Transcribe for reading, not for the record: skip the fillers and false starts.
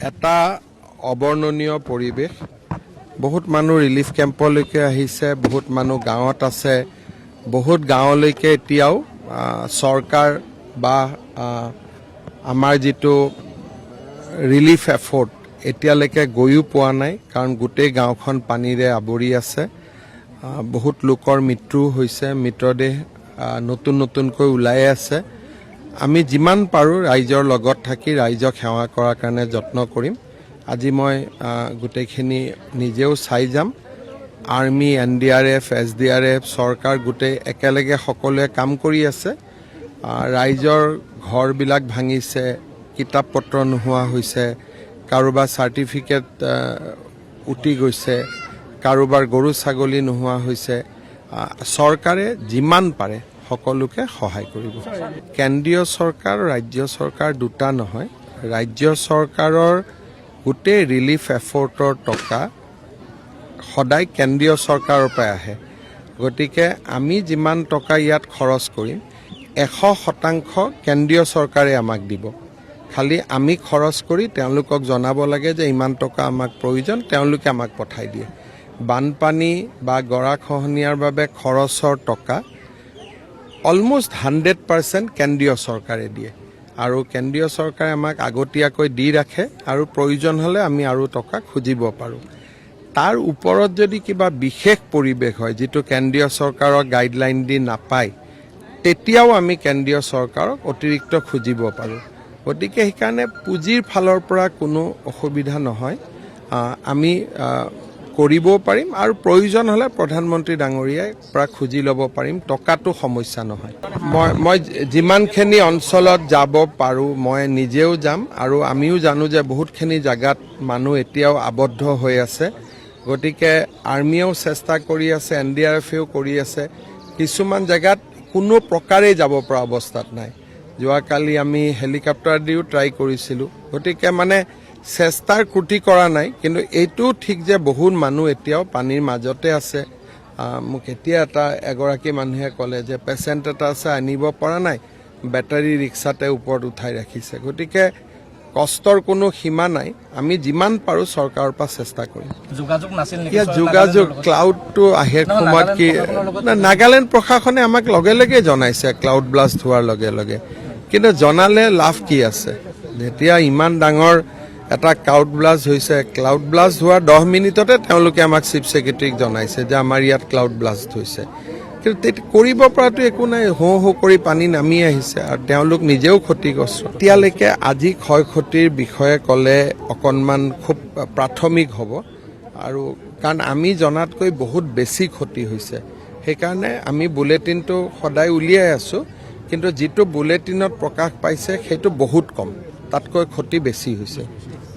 এটা অবৰ্ণনীয় পৰিৱেশ। বহুত মানুহ ৰিলিফ কেম্পলৈকে আহিছে, বহুত মানুহ গাঁৱত আছে, বহুত গাঁৱলৈকে এতিয়াও চৰকাৰ বা আমাৰ যিটো ৰিলিফ এফৰ্ট এতিয়ালৈকে গৈও পোৱা নাই, কাৰণ গোটেই গাঁওখন পানীৰে আৱৰি আছে। বহুত লোকৰ মৃত্যু হৈছে, মৃতদেহ নতুন নতুনকৈ ওলাই আছে। আমি যিমান পাৰোঁ ৰাইজৰ লগত থাকি ৰাইজক সেৱা কৰাৰ কাৰণে যত্ন কৰিম। আজি মই গোটেইখিনি নিজেও চাই যাম। আৰ্মি, NDRF, SDRF, চৰকাৰ গোটেই একেলগে সকলোৱে কাম কৰি আছে। ৰাইজৰ ঘৰবিলাক ভাঙিছে, কিতাপ পত্ৰ নোহোৱা হৈছে, কাৰোবাৰ চাৰ্টিফিকেট উটি গৈছে, কাৰোবাৰ গৰু ছাগলী নোহোৱা হৈছে। চৰকাৰে যিমান পাৰে সকলোকে সহায় কৰিব। কেন্দ্ৰীয় চৰকাৰ, ৰাজ্য চৰকাৰ দুটা নহয়। ৰাজ্য চৰকাৰৰ গোটেই ৰিলিফ এফৰ্টৰ টকা সদায় কেন্দ্ৰীয় চৰকাৰৰ পৰাই আহে। গতিকে আমি যিমান টকা ইয়াত খৰচ কৰিম 100% কেন্দ্ৰীয় চৰকাৰে আমাক দিব। খালি আমি খৰচ কৰি তেওঁলোকক জনাব লাগে যে ইমান টকা আমাক প্ৰয়োজন, তেওঁলোকে আমাক পঠাই দিয়ে। বানপানী বা গৰাখহনীয়াৰ বাবে খৰচৰ টকা অলমোষ্ট 100% কেন্দ্ৰীয় চৰকাৰে দিয়ে, আৰু কেন্দ্ৰীয় চৰকাৰে আমাক আগতীয়াকৈ দি ৰাখে, আৰু প্ৰয়োজন হ'লে আমি আৰু টকা খুজিব পাৰোঁ। তাৰ ওপৰত যদি কিবা বিশেষ পৰিৱেশ হয় যিটো কেন্দ্ৰীয় চৰকাৰৰ গাইডলাইন দি নাপায়, তেতিয়াও আমি কেন্দ্ৰীয় চৰকাৰক অতিৰিক্ত খুজিব পাৰোঁ। গতিকে সেইকাৰণে পুঁজিৰ ফালৰ পৰা কোনো অসুবিধা নহয়, আমি কৰিবও পাৰিম, আৰু প্ৰয়োজন হ'লে প্ৰধানমন্ত্ৰী ডাঙৰীয়াৰ পৰা খুজি ল'ব পাৰিম। টকাটো সমস্যা নহয়। মই যিমানখিনি অঞ্চলত যাব পাৰোঁ মই নিজেও যাম, আৰু আমিও জানো যে বহুতখিনি জেগাত মানুহ এতিয়াও আবদ্ধ হৈ আছে। গতিকে আৰ্মিয়েও চেষ্টা কৰি আছে, NDRFেও কৰি আছে। কিছুমান জেগাত কোনো প্ৰকাৰেই যাব পৰা অৱস্থাত নাই। যোৱাকালি আমি হেলিকপ্টাৰ দিও ট্ৰাই কৰিছিলোঁ। গতিকে মানে চেষ্টাৰ ক্ৰুটি কৰা নাই, কিন্তু এইটোও ঠিক যে বহুত মানুহ এতিয়াও পানীৰ মাজতে আছে। মোক এতিয়া এগৰাকী মানুহে ক'লে যে পেচেণ্ট এটা আছে, আনিব পৰা নাই, বেটাৰী ৰিক্সাতে ওপৰত উঠাই ৰাখিছে। গতিকে কষ্টৰ কোনো সীমা নাই। আমি যিমান পাৰোঁ চৰকাৰৰ পৰা চেষ্টা কৰিম। যোগাযোগ ক্লাউডটো আহে সময়ত কি নাগালেণ্ড প্ৰশাসনে আমাক লগে লগে জনাইছে ক্লাউড ব্লাষ্ট হোৱাৰ লগে লগে, কিন্তু জনালে লাভ কি আছে? যেতিয়া ইমান ডাঙৰ এটা ক্লাউড ব্লাষ্ট হৈছে, ক্লাউড ব্লাষ্ট হোৱাৰ 10 মিনিটতে তেওঁলোকে আমাক চিফ ছেক্ৰেটাৰীক জনাইছে যে আমাৰ ইয়াত ক্লাউড ব্লাষ্ট হৈছে। কিন্তু কৰিব পৰাটো একো নাই। হো কৰি পানী নামি আহিছে, আৰু তেওঁলোক নিজেও ক্ষতিগ্ৰস্ত। এতিয়ালৈকে আজি ক্ষয় ক্ষতিৰ বিষয়ে ক'লে অকণমান খুব প্ৰাথমিক হ'ব, আৰু কাৰণ আমি জনাতকৈ বহুত বেছি ক্ষতি হৈছে। সেইকাৰণে আমি বুলেটিনটো সদায় উলিয়াই আছোঁ, কিন্তু যিটো বুলেটিনত প্ৰকাশ পাইছে সেইটো বহুত কম, তাতকৈ ক্ষতি বেছি হৈছে।